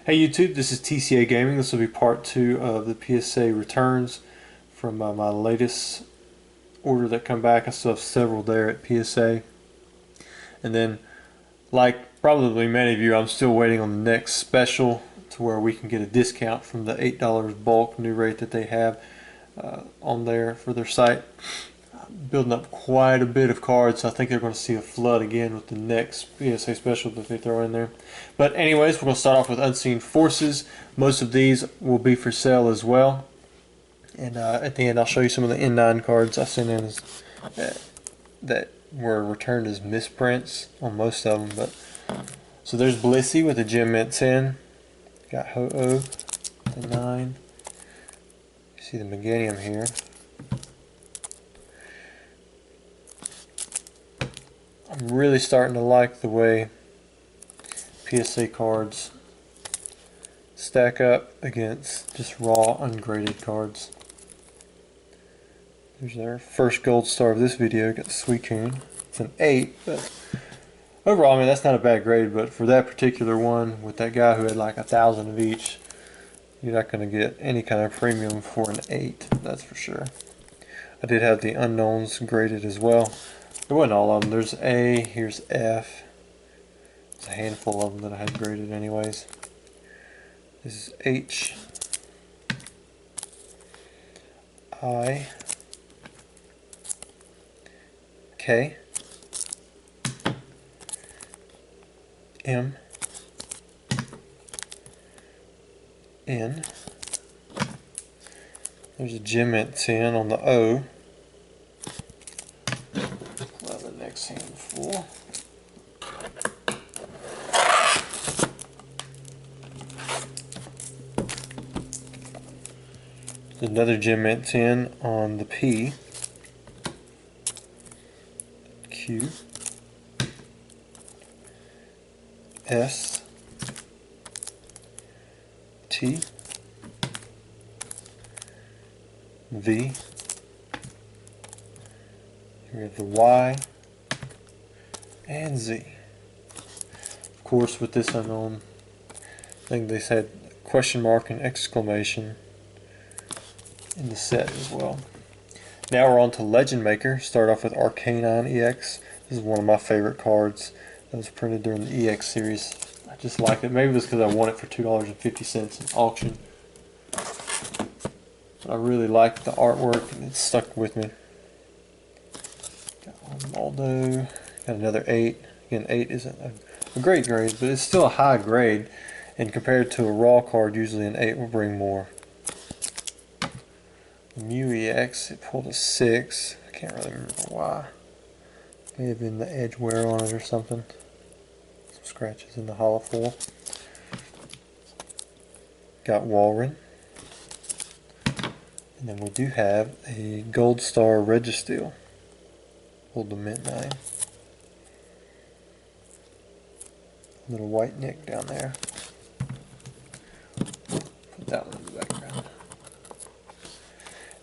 Hey YouTube, this is TCA Gaming. This will be part 2 of the PSA returns from my latest order that come back. I still have several there at PSA. And then, like probably many of you, I'm still waiting on the next special to where we can get a discount from the $8 bulk new rate that they have on there for their site. Building up quite a bit of cards. I think they're going to see a flood again with the next PSA special that they throw in there. But anyways, we're going to start off with Unseen Forces. Most of these will be for sale as well. And at the end, I'll show you some of the N9 cards I sent in that were returned as misprints on most of them. So there's Blissey with a Gem Mint 10. Got Ho-Oh, the 9. You see the Meganium here. I'm really starting to like the way PSA cards stack up against just raw ungraded cards. There's our first gold star of this video. Got the Suicune. It's an 8, but overall, I mean, that's not a bad grade, but for that particular one, with that guy who had like 1,000 of each, you're not going to get any kind of premium for an 8, that's for sure. I did have the unknowns graded as well. There wasn't all of them. There's A, here's F. There's a handful of them that I had graded anyways. This is H, I, K, M, N. There's a Gem Mint 10 on the O. The next handful. Another Gem Mint 10 on the P, Q, S, T, V. We have the Y and Z. Of course, with this unknown thing, they said question mark and exclamation in the set as well. Now we're on to Legend Maker. Start off with Arcanine EX. This is one of my favorite cards that was printed during the EX series. I just like it. Maybe it was because I won it for $2.50 in auction. But I really like the artwork and it stuck with me. Got Maldo. Got another 8. Again, 8 isn't a great grade, but it's still a high grade. And compared to a raw card, usually an 8 will bring more. Mew EX, it pulled a 6. I can't really remember why. May have been the edge wear on it or something. Some scratches in the hollow foil. Got Walrein. And then we do have a Gold Star Registeel. Pulled the Mint 9. Little white nick down there. Put that one in the background.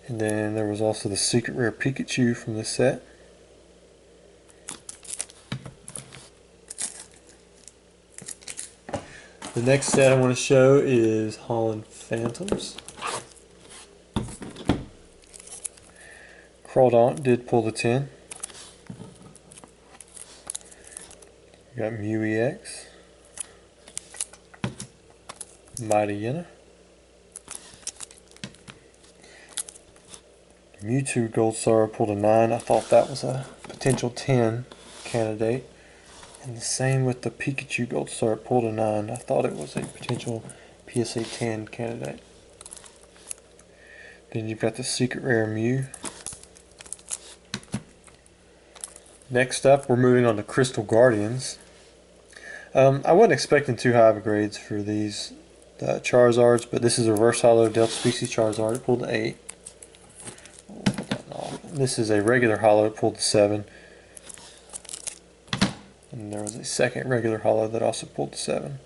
And then there was also the secret rare Pikachu from this set. The next set I want to show is Holland Phantoms. Crawdaunt did pull the 10. We got Mew EX. Mightyena. Mewtwo Gold Star pulled a 9. I thought that was a potential 10 candidate. And the same with the Pikachu Gold Star, pulled a 9. I thought it was a potential PSA 10 candidate. Then you've got the secret rare Mew. Next up, we're moving on to Crystal Guardians. I wasn't expecting too high of grades for these Charizards, but this is a reverse holo Delta Species Charizard. It pulled an 8. This is a regular holo, it pulled a 7. And there was a second regular holo that also pulled a 7.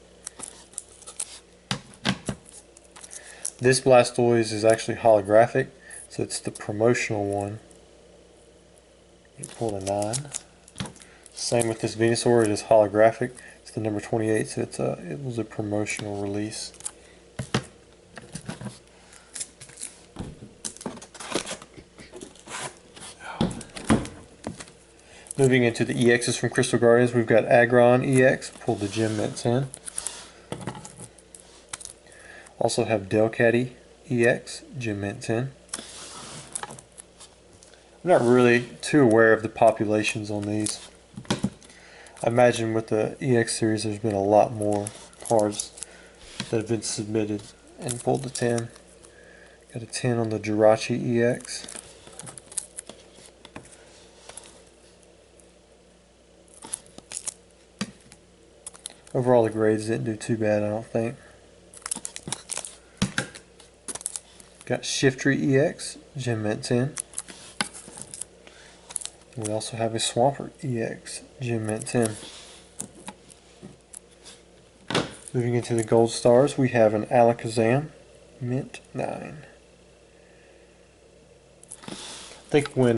This Blastoise is actually holographic, so it's the promotional one. It pulled a 9. Same with this Venusaur, it is holographic. It's the number 28, so it was a promotional release. Moving into the EXs from Crystal Guardians, we've got Aggron EX, pulled the Gem Mint 10. Also have Delcatty EX, Gem Mint 10. I'm not really too aware of the populations on these. I imagine with the EX series there's been a lot more cards that have been submitted and pulled the 10. Got a 10 on the Jirachi EX. Overall the grades didn't do too bad, I don't think. Got Shiftry EX, Gem Mint 10. We also have a Swampert EX, Gem Mint 10. Moving into the Gold Stars, we have an Alakazam, Mint 9. I think when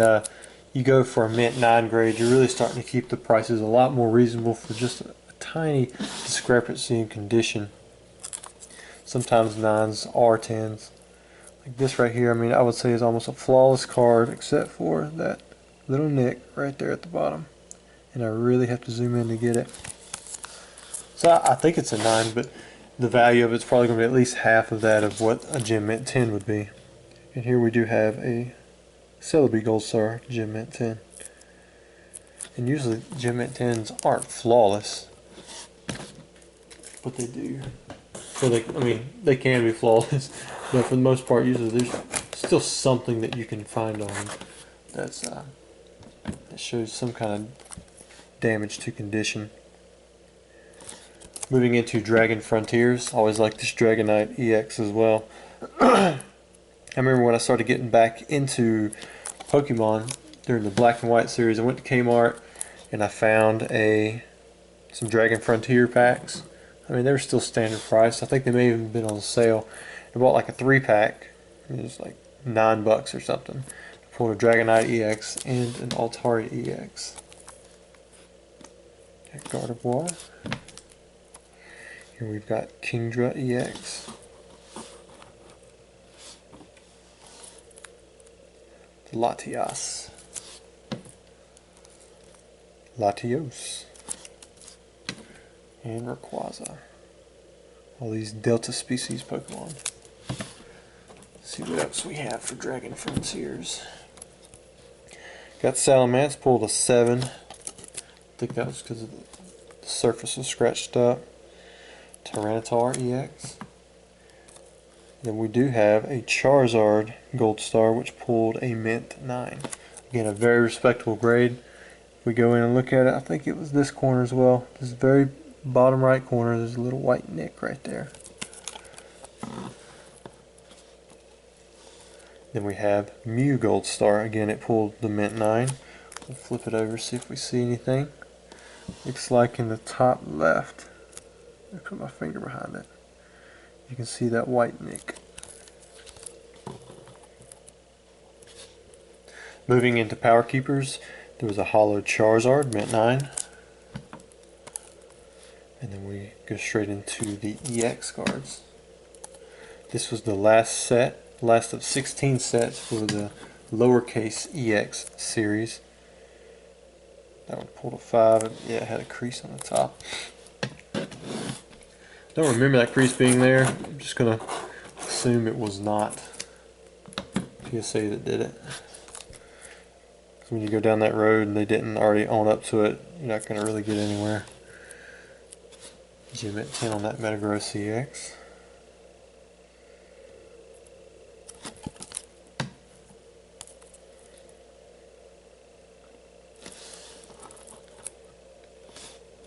you go for a Mint 9 grade, you're really starting to keep the prices a lot more reasonable for just a tiny discrepancy in condition. Sometimes 9s are 10s. Like this right here, I mean, I would say is almost a flawless card except for that little nick right there at the bottom. And I really have to zoom in to get it. So I think it's a 9, but the value of it's probably going to be at least half of that of what a Gem Mint 10 would be. And here we do have a Celebi Gold Star Gem Mint 10. And usually Gem Mint 10s aren't flawless, but they do. So they can be flawless, but for the most part, usually there's still something that you can find on them that shows some kind of damage to condition. Moving into Dragon Frontiers, I always like this Dragonite EX as well. I remember when I started getting back into Pokemon during the Black and White series, I went to Kmart and I found some Dragon Frontier packs. I mean, they were still standard price. I think they may have even been on sale. I bought like a 3-pack. It was like $9 or something. I pulled a Dragonite EX and an Altari EX. Gardevoir. Here we've got Kingdra EX. Latias. Latios. And Rayquaza. All these Delta species Pokemon. Let's see what else we have for Dragon Frontiers. Got Salamence, pulled a 7. I think that was because the surface was scratched up. Tyranitar EX. Then we do have a Charizard Gold Star, which pulled a Mint 9. Again, a very respectable grade. If we go in and look at it, I think it was this corner as well. This very bottom right corner, there's a little white nick right there. Then we have Mew Gold Star. Again, it pulled the Mint 9. We'll flip it over, see if we see anything. Looks like in the top left, I put my finger behind it, you can see that white nick. Moving into Power Keepers, there was a Holo Charizard, Mint 9. And then we go straight into the EX cards. This was the last of 16 sets for the lowercase EX series. That one pulled a 5, and yeah, it had a crease on the top. Don't remember that crease being there. I'm just going to assume it was not PSA that did it. Because when you go down that road and they didn't already own up to it, you're not going to really get anywhere. Gem Mint 10 on that Metagross EX.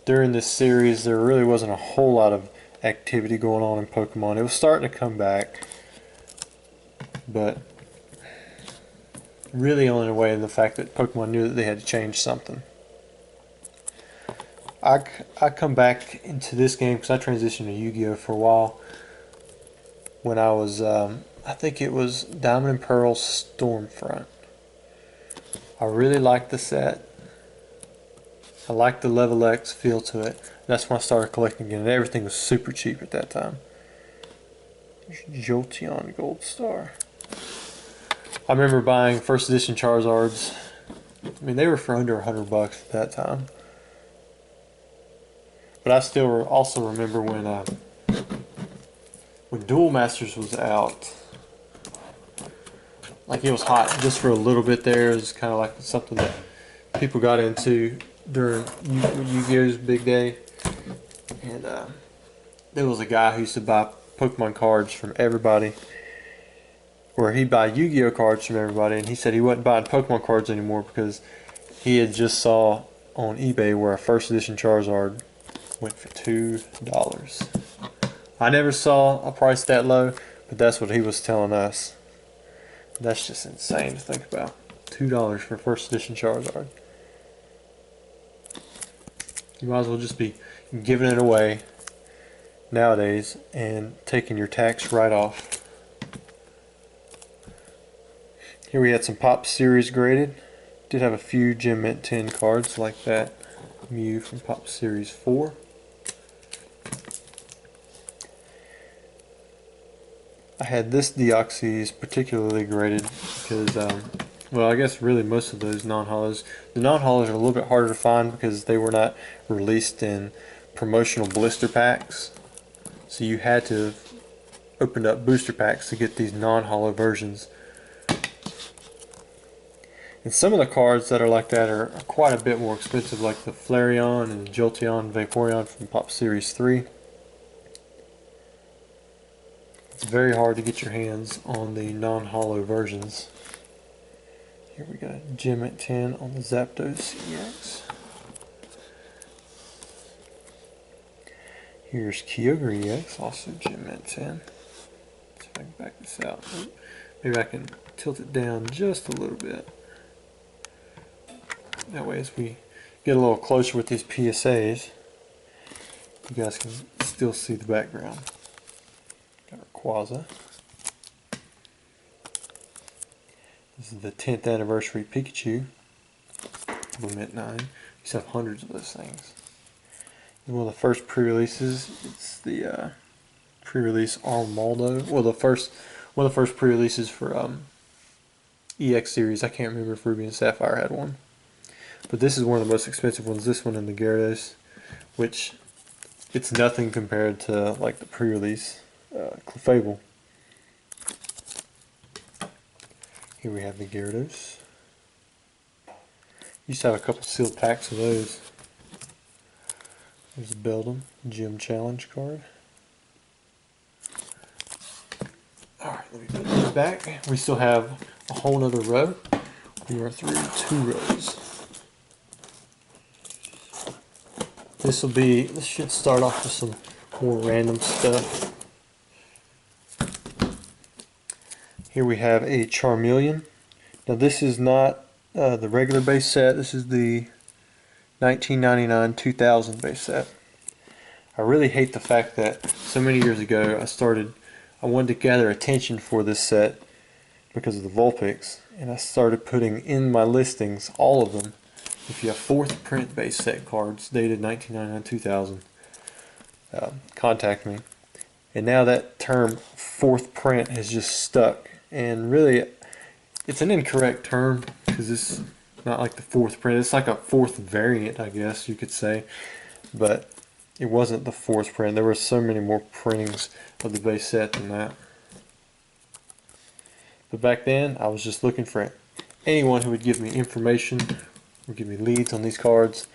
During this series, there really wasn't a whole lot of activity going on in Pokemon. It was starting to come back, but really only in a way in the fact that Pokemon knew that they had to change something. I come back into this game because I transitioned to Yu-Gi-Oh for a while when I was, I think it was Diamond and Pearl Storefront. I really liked the set. I liked the Level X feel to it. That's when I started collecting again. And everything was super cheap at that time. Jolteon Gold Star. I remember buying first edition Charizards. I mean, they were for under $100 at that time. But I still also remember when Duel Masters was out. Like, it was hot just for a little bit there. It was kind of like something that people got into during Yu-Gi-Oh's big day. And there was a guy who used to buy Pokemon cards from everybody. Or he'd buy Yu-Gi-Oh cards from everybody. And he said he wasn't buying Pokemon cards anymore because he had just saw on eBay where a first edition Charizard went for $2. I never saw a price that low, but that's what he was telling us. That's just insane to think about. $2 for first edition Charizard. You might as well just be giving it away nowadays and taking your tax right off. Here we had some Pop Series graded. Did have a few Gem Mint 10 cards like that Mew from Pop Series 4. I had this Deoxys particularly graded because, well, I guess really most of those non-holos. The non-holos are a little bit harder to find because they were not released in promotional blister packs. So you had to have opened up booster packs to get these non-holo versions. And some of the cards that are like that are quite a bit more expensive, like the Flareon and Jolteon Vaporeon from Pop Series 3. It's very hard to get your hands on the non-holo versions. Here we got a Gem at 10 on the Zapdos EX. Here's Kyogre EX, also Gem at 10. Let's see if I can back this out. Maybe I can tilt it down just a little bit. That way as we get a little closer with these PSAs, you guys can still see the background. Got our Quasar. This is the 10th anniversary Pikachu. Mint 9. You used to have hundreds of those things. And one of the first pre-releases, it's the pre-release Armaldo. Well, one of the first pre-releases for EX series. I can't remember if Ruby and Sapphire had one. But this is one of the most expensive ones. This one and the Gyarados, which it's nothing compared to like the pre-release Clefable. Here we have the Gyarados. Used to have a couple sealed packs of those. There's a Beldum Gym Challenge card. Alright, let me put these back. We still have a whole nother row. We are through 2 rows. This should start off with some more random stuff. Here we have a Charmeleon. Now this is not the regular base set. This is the 1999-2000 base set. I really hate the fact that so many years ago I wanted to gather attention for this set because of the Vulpix, and I started putting in my listings, all of them, if you have 4th print base set cards dated 1999-2000, contact me. And now that term 4th print has just stuck, and really it's an incorrect term because it's not like the 4th print. It's like a 4th variant, I guess you could say, but it wasn't the 4th print. There were so many more printings of the base set than that. But back then I was just looking for anyone who would give me information, would give me leads on these cards,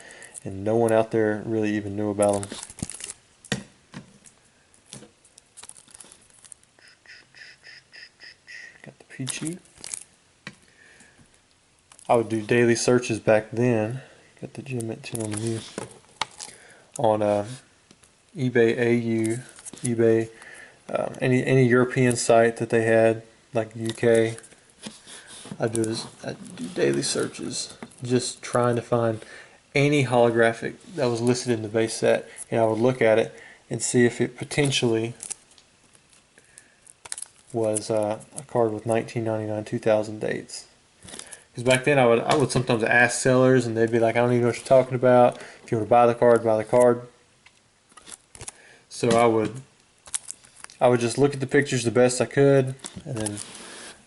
and no one out there really even knew about them. Got the Pichu. I would do daily searches back then. Got the Gem at 10 on the Mew. On eBay AU, eBay, any European site that they had, like UK. I'd do daily searches, just trying to find any holographic that was listed in the base set, and I would look at it and see if it potentially was a card with 1999-2000 dates. Because back then I would sometimes ask sellers and they'd be like, I don't even know what you're talking about. If you want to buy the card, buy the card. So I would just look at the pictures the best I could and then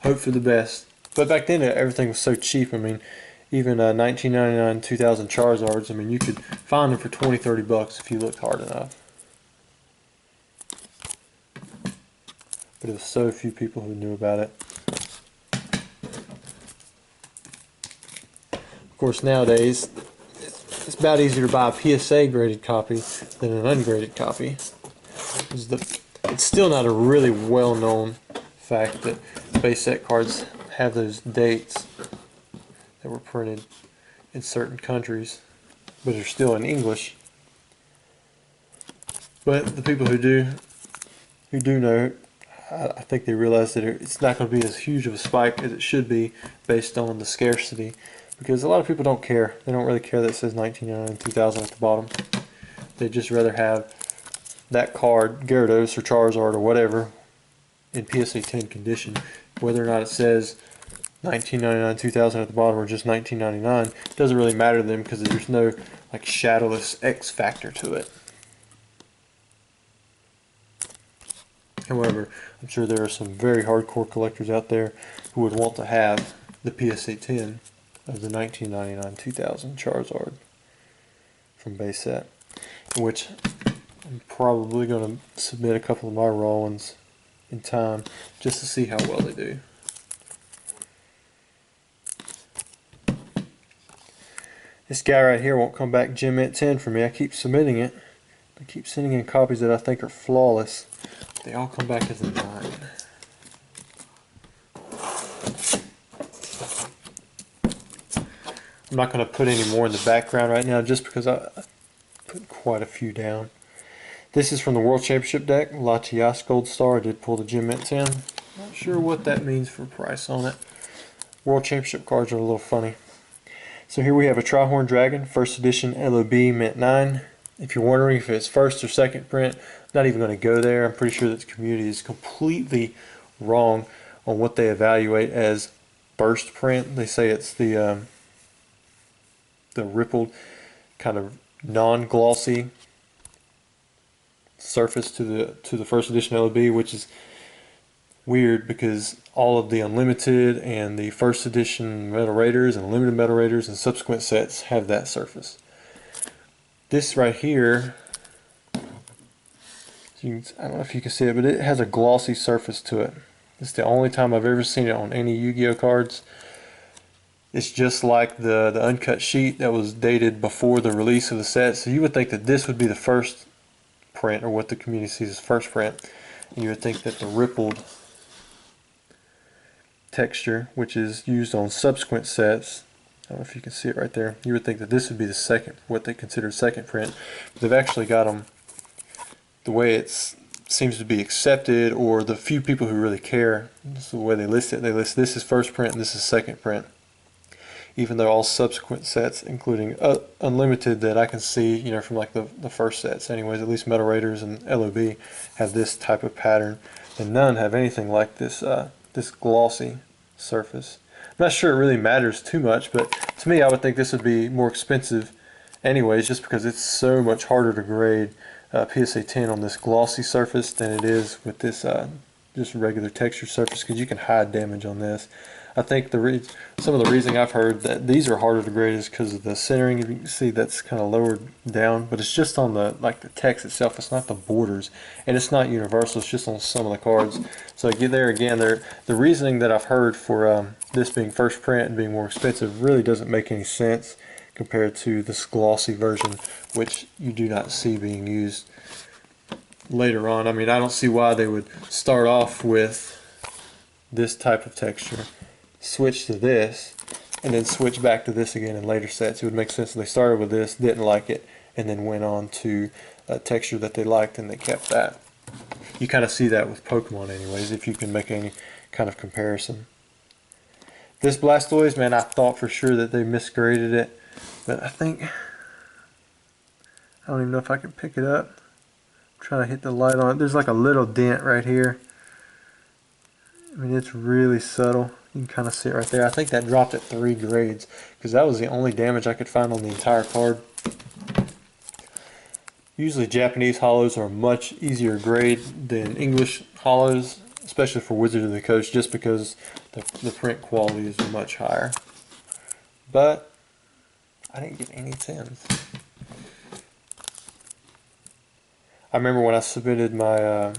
hope for the best. But back then everything was so cheap. I mean, even 1999, 2000 Charizards, I mean, you could find them for 20, 30 bucks if you looked hard enough. But there was so few people who knew about it. Of course, nowadays, it's about easier to buy a PSA graded copy than an ungraded copy. It's still not a really well-known fact that base set cards have those dates that were printed in certain countries, but they're still in English. But the people who do know, I think they realize that it's not going to be as huge of a spike as it should be based on the scarcity, because a lot of people don't care. They don't really care that it says 1999 2000 at the bottom. They'd just rather have that card, Gyarados or Charizard or whatever, in PSA 10 condition. Whether or not it says 1999 2000 at the bottom or just 1999 doesn't really matter to them, because there's no like shadowless X factor to it. However, I'm sure there are some very hardcore collectors out there who would want to have the PSA 10 of the 1999 2000 Charizard from base set, which I'm probably going to submit a couple of my raw ones in time just to see how well they do. This guy right here won't come back Gem Mint 10 for me. I keep submitting it. I keep sending in copies that I think are flawless. They all come back as a 9. I'm not going to put any more in the background right now just because I put quite a few down. This is from the World Championship deck, Latias Gold Star. I did pull the Gem Mint 10. Not sure what that means for price on it. World Championship cards are a little funny. So here we have a Trihorn Dragon, first edition LOB Mint 9. If you're wondering if it's first or second print, I'm not even going to go there. I'm pretty sure that the community is completely wrong on what they evaluate as burst print. They say it's the rippled kind of non-glossy surface to the first edition LOB, which is weird because all of the Unlimited and the first edition Metal Raiders and Limited Metal Raiders and subsequent sets have that surface. This right here, I don't know if you can see it, but it has a glossy surface to it. It's the only time I've ever seen it on any Yu-Gi-Oh cards. It's just like the uncut sheet that was dated before the release of the set. So you would think that this would be the first print, or what the community sees as first print. And you would think that the rippled texture, which is used on subsequent sets, I don't know if you can see it right there, you would think that this would be the second, what they consider second print. But they've actually got them the way it seems to be accepted, or the few people who really care. This is the way they list it. They list this is first print and this is second print. Even though all subsequent sets, including Unlimited that I can see, you know, from like the first sets anyways, at least Metal Raiders and LOB have this type of pattern, and none have anything like this this glossy surface. I'm not sure it really matters too much, but to me I would think this would be more expensive anyways, just because it's so much harder to grade PSA 10 on this glossy surface than it is with this just regular texture surface, because you can hide damage on this. I think some of the reasoning I've heard that these are harder to grade is because of the centering. You can see that's kind of lowered down, but it's just on the text itself. It's not the borders, and it's not universal. It's just on some of the cards. So there again, the reasoning that I've heard for this being first print and being more expensive really doesn't make any sense compared to this glossy version, which you do not see being used later on. I mean, I don't see why they would start off with this type of texture, switch to this, and then switch back to this again in later sets. It would make sense if they started with this, didn't like it, and then went on to a texture that they liked and they kept that. You kind of see that with Pokemon anyways, if you can make any kind of comparison. This Blastoise, man, I thought for sure that they misgraded it, but I don't even know if I can pick it up. I'm trying to hit the light on it. There's like a little dent right here. I mean, it's really subtle. You can kind of see it right there. I think that dropped at 3 grades because that was the only damage I could find on the entire card. Usually Japanese hollows are a much easier grade than English hollows, especially for Wizard of the Coast, just because the print quality is much higher. But I didn't get any 10s. I remember when I submitted my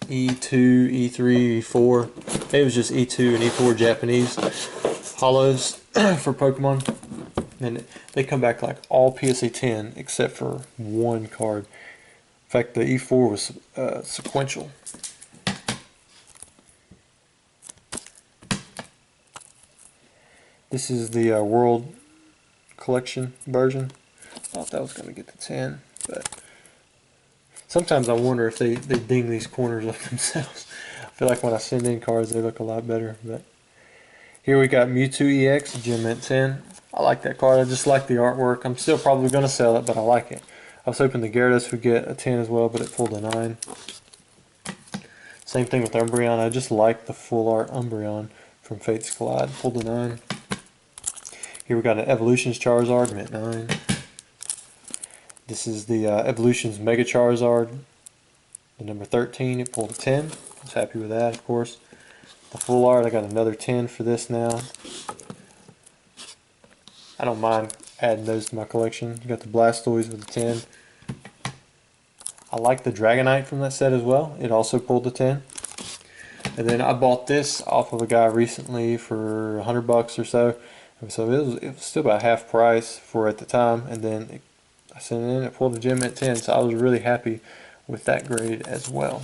E2, E3, E4. It was just E2 and E4 Japanese hollows for Pokemon. And they come back like all PSA 10 except for one card. In fact, the E4 was sequential. This is the World Collection version. I thought that was going to get the 10, but sometimes I wonder if they ding these corners up themselves. I feel like when I send in cards, they look a lot better. But here we got Mewtwo EX, Gem Mint 10. I like that card. I just like the artwork. I'm still probably going to sell it, but I like it. I was hoping the Gyarados would get a 10 as well, but it pulled a 9. Same thing with Umbreon. I just like the full art Umbreon from Fates Collide. Pulled a 9. Here we got an Evolutions Charizard, mint 9. This is the Evolutions Mega Charizard, the number 13. It pulled a 10. I was happy with that, of course. The full art, I got another 10 for this now. I don't mind adding those to my collection. You got the Blastoise with the 10. I like the Dragonite from that set as well. It also pulled the 10. And then I bought this off of a guy recently for $100 or so. So it was still about half price for at the time. And then I sent it in, it pulled a Gem at 10. So I was really happy with that grade as well.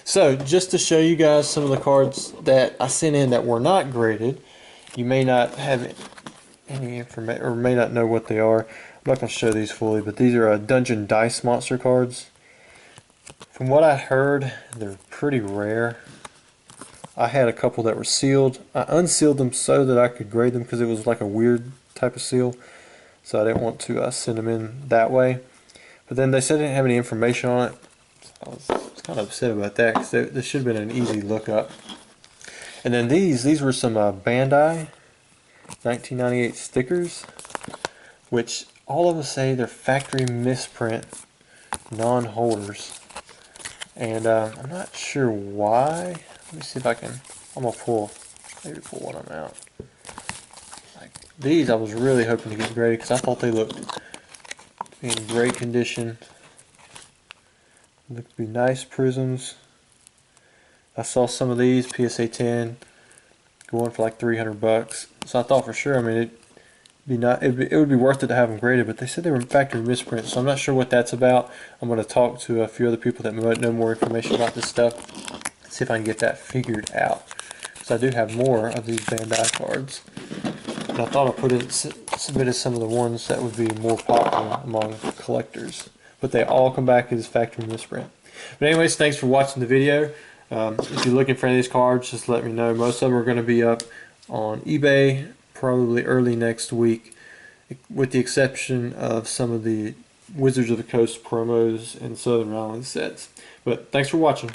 So just to show you guys some of the cards that I sent in that were not graded, you may not have any information or may not know what they are. I'm not going to show these fully, but these are Dungeon Dice Monster cards. From what I heard, they're pretty rare. I had a couple that were sealed. I unsealed them so that I could grade them because it was like a weird type of seal. So I didn't want to send them in that way. But then they said they didn't have any information on it. I was kind of upset about that because this should have been an easy lookup. And then these were some Bandai 1998 stickers, which all of them say they're factory misprint non-holders. And I'm not sure why. Let me see if I can, I'm going to maybe pull one of them out. Like these I was really hoping to get graded because I thought they looked in great condition. Look to be nice prisms. I saw some of these PSA 10 going for like $300, so I thought for sure. I mean, it would be worth it to have them graded, but they said they were factory misprint, so I'm not sure what that's about. I'm going to talk to a few other people that might know more information about this stuff, see if I can get that figured out. Because I do have more of these Bandai cards, and I thought I submitted some of the ones that would be more popular among collectors. But they all come back as factory misprint. But anyways, thanks for watching the video. If you're looking for any of these cards, just let me know. Most of them are going to be up on eBay probably early next week, with the exception of some of the Wizards of the Coast promos and Southern Island sets. But thanks for watching.